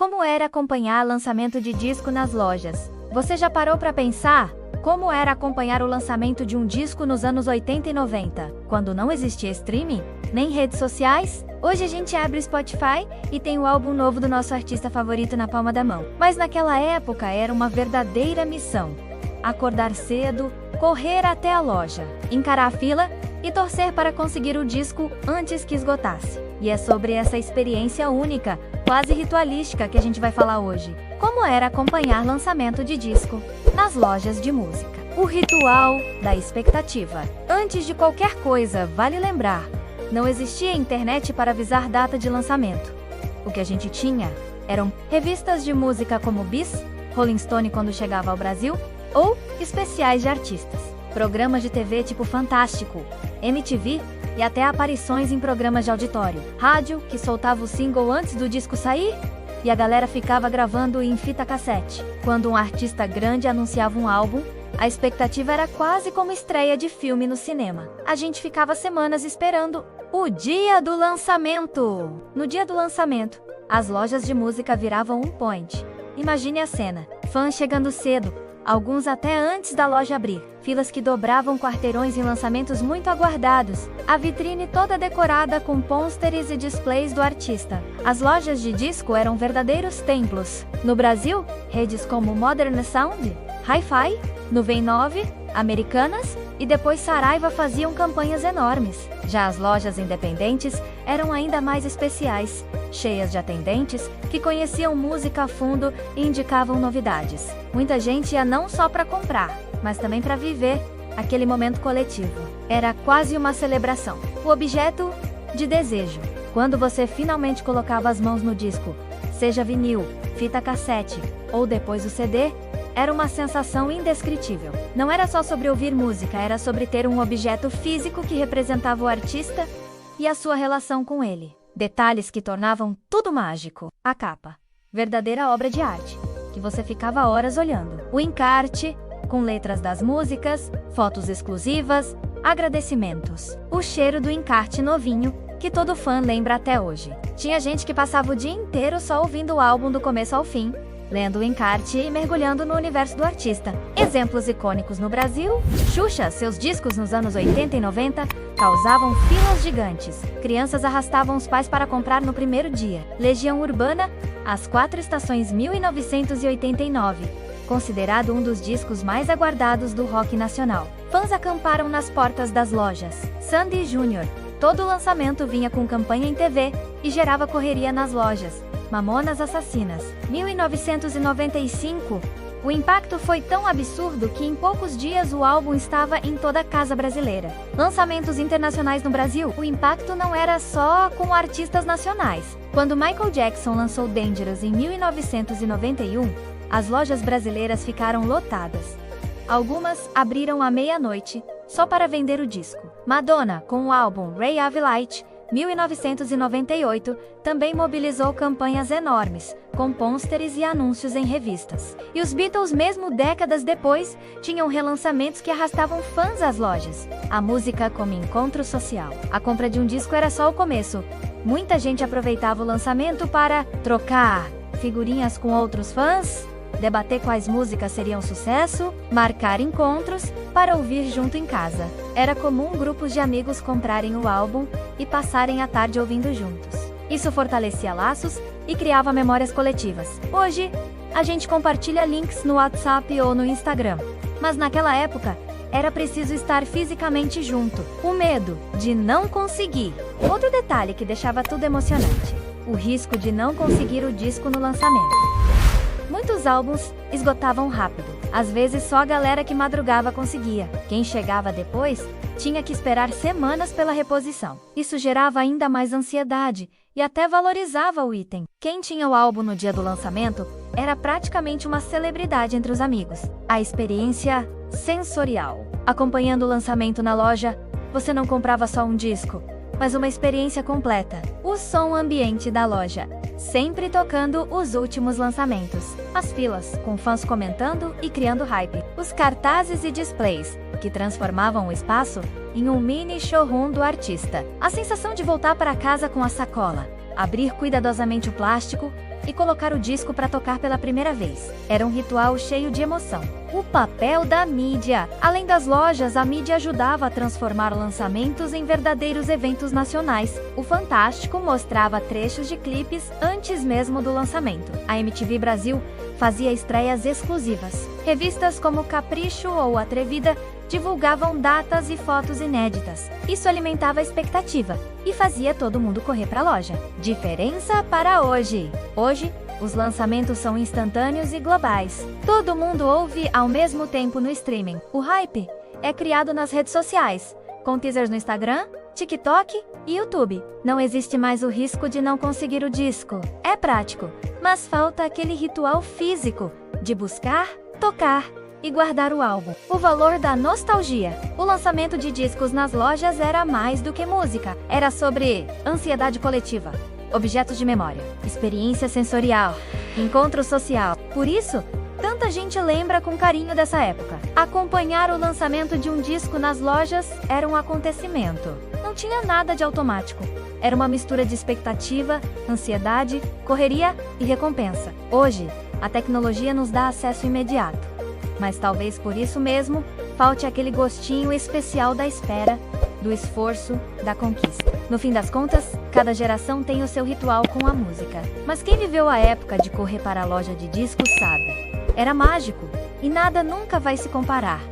Como era acompanhar lançamento de disco nas lojas? Você já parou para pensar? Como era acompanhar o lançamento de um disco nos anos 80 e 90, quando não existia streaming, nem redes sociais? Hoje a gente abre o Spotify e tem o álbum novo do nosso artista favorito na palma da mão. Mas naquela época era uma verdadeira missão. Acordar cedo, correr até a loja, encarar a fila e torcer para conseguir o disco antes que esgotasse. E é sobre essa experiência única, quase ritualística, que a gente vai falar hoje. Como era acompanhar lançamento de disco nas lojas de música. O ritual da expectativa. Antes de qualquer coisa, vale lembrar, não existia internet para avisar data de lançamento. O que a gente tinha eram revistas de música como Bis, Rolling Stone quando chegava ao Brasil, ou especiais de artistas. Programas de TV tipo Fantástico, MTV e até aparições em programas de auditório. Rádio, que soltava o single antes do disco sair, e a galera ficava gravando em fita cassete. Quando um artista grande anunciava um álbum, a expectativa era quase como estreia de filme no cinema. A gente ficava semanas esperando o dia do lançamento. No dia do lançamento, as lojas de música viravam um point. Imagine a cena: fãs chegando cedo, alguns até antes da loja abrir, filas que dobravam quarteirões em lançamentos muito aguardados, a vitrine toda decorada com pôsteres e displays do artista. As lojas de disco eram verdadeiros templos. No Brasil, redes como Modern Sound, Hi-Fi, Nuvem 9, Americanas e depois Saraiva faziam campanhas enormes. Já as lojas independentes eram ainda mais especiais, cheias de atendentes que conheciam música a fundo e indicavam novidades. Muita gente ia não só para comprar, mas também para viver aquele momento coletivo. Era quase uma celebração. O objeto de desejo. Quando você finalmente colocava as mãos no disco, seja vinil, fita cassete ou depois o CD, era uma sensação indescritível. Não era só sobre ouvir música, era sobre ter um objeto físico que representava o artista e a sua relação com ele. Detalhes que tornavam tudo mágico. A capa, verdadeira obra de arte, que você ficava horas olhando. O encarte, com letras das músicas, fotos exclusivas, agradecimentos. O cheiro do encarte novinho, que todo fã lembra até hoje. Tinha gente que passava o dia inteiro só ouvindo o álbum do começo ao fim, lendo o encarte e mergulhando no universo do artista. Exemplos icônicos no Brasil: Xuxa, seus discos nos anos 80 e 90 causavam filas gigantes. Crianças arrastavam os pais para comprar no primeiro dia. Legião Urbana, As Quatro Estações 1989, considerado um dos discos mais aguardados do rock nacional. Fãs acamparam nas portas das lojas. Sandy Júnior, todo lançamento vinha com campanha em TV e gerava correria nas lojas. Mamonas Assassinas, 1995. O impacto foi tão absurdo que em poucos dias o álbum estava em toda casa brasileira. Lançamentos internacionais no Brasil. O impacto não era só com artistas nacionais. Quando Michael Jackson lançou Dangerous em 1991, as lojas brasileiras ficaram lotadas. Algumas abriram à meia-noite, só para vender o disco. Madonna, com o álbum Ray of Light, 1998, também mobilizou campanhas enormes, com pôsteres e anúncios em revistas. E os Beatles, mesmo décadas depois, tinham relançamentos que arrastavam fãs às lojas. A música como encontro social. A compra de um disco era só o começo. Muita gente aproveitava o lançamento para trocar figurinhas com outros fãs, debater quais músicas seriam sucesso, marcar encontros para ouvir junto em casa. Era comum grupos de amigos comprarem o álbum e passarem a tarde ouvindo juntos. Isso fortalecia laços e criava memórias coletivas. Hoje, a gente compartilha links no WhatsApp ou no Instagram. Mas naquela época, era preciso estar fisicamente junto. O medo de não conseguir. Outro detalhe que deixava tudo emocionante: o risco de não conseguir o disco no lançamento. Muitos álbuns esgotavam rápido. Às vezes só a galera que madrugava conseguia. Quem chegava depois tinha que esperar semanas pela reposição. Isso gerava ainda mais ansiedade e até valorizava o item. Quem tinha o álbum no dia do lançamento era praticamente uma celebridade entre os amigos. A experiência sensorial. Acompanhando o lançamento na loja, você não comprava só um disco, mas uma experiência completa. O som ambiente da loja, sempre tocando os últimos lançamentos. As filas, com fãs comentando e criando hype. Os cartazes e displays, que transformavam o espaço em um mini showroom do artista. A sensação de voltar para casa com a sacola, abrir cuidadosamente o plástico e colocar o disco para tocar pela primeira vez. Era um ritual cheio de emoção. O papel da mídia. Além das lojas, a mídia ajudava a transformar lançamentos em verdadeiros eventos nacionais. O Fantástico mostrava trechos de clipes antes mesmo do lançamento. A MTV Brasil fazia estreias exclusivas. Revistas como Capricho ou Atrevida divulgavam datas e fotos inéditas. Isso alimentava a expectativa e fazia todo mundo correr para a loja. Diferença para hoje. Hoje, os lançamentos são instantâneos e globais. Todo mundo ouve ao mesmo tempo no streaming. O hype é criado nas redes sociais, com teasers no Instagram, TikTok e YouTube. Não existe mais o risco de não conseguir o disco. É prático, mas falta aquele ritual físico de buscar, tocar e guardar o álbum. O valor da nostalgia. O lançamento de discos nas lojas era mais do que música. Era sobre ansiedade coletiva, objetos de memória, experiência sensorial, encontro social. Por isso, tanta gente lembra com carinho dessa época. Acompanhar o lançamento de um disco nas lojas era um acontecimento. Não tinha nada de automático. Era uma mistura de expectativa, ansiedade, correria e recompensa. Hoje, a tecnologia nos dá acesso imediato. Mas talvez por isso mesmo, falte aquele gostinho especial da espera, do esforço, da conquista. No fim das contas, cada geração tem o seu ritual com a música. Mas quem viveu a época de correr para a loja de discos sabe. Era mágico, e nada nunca vai se comparar.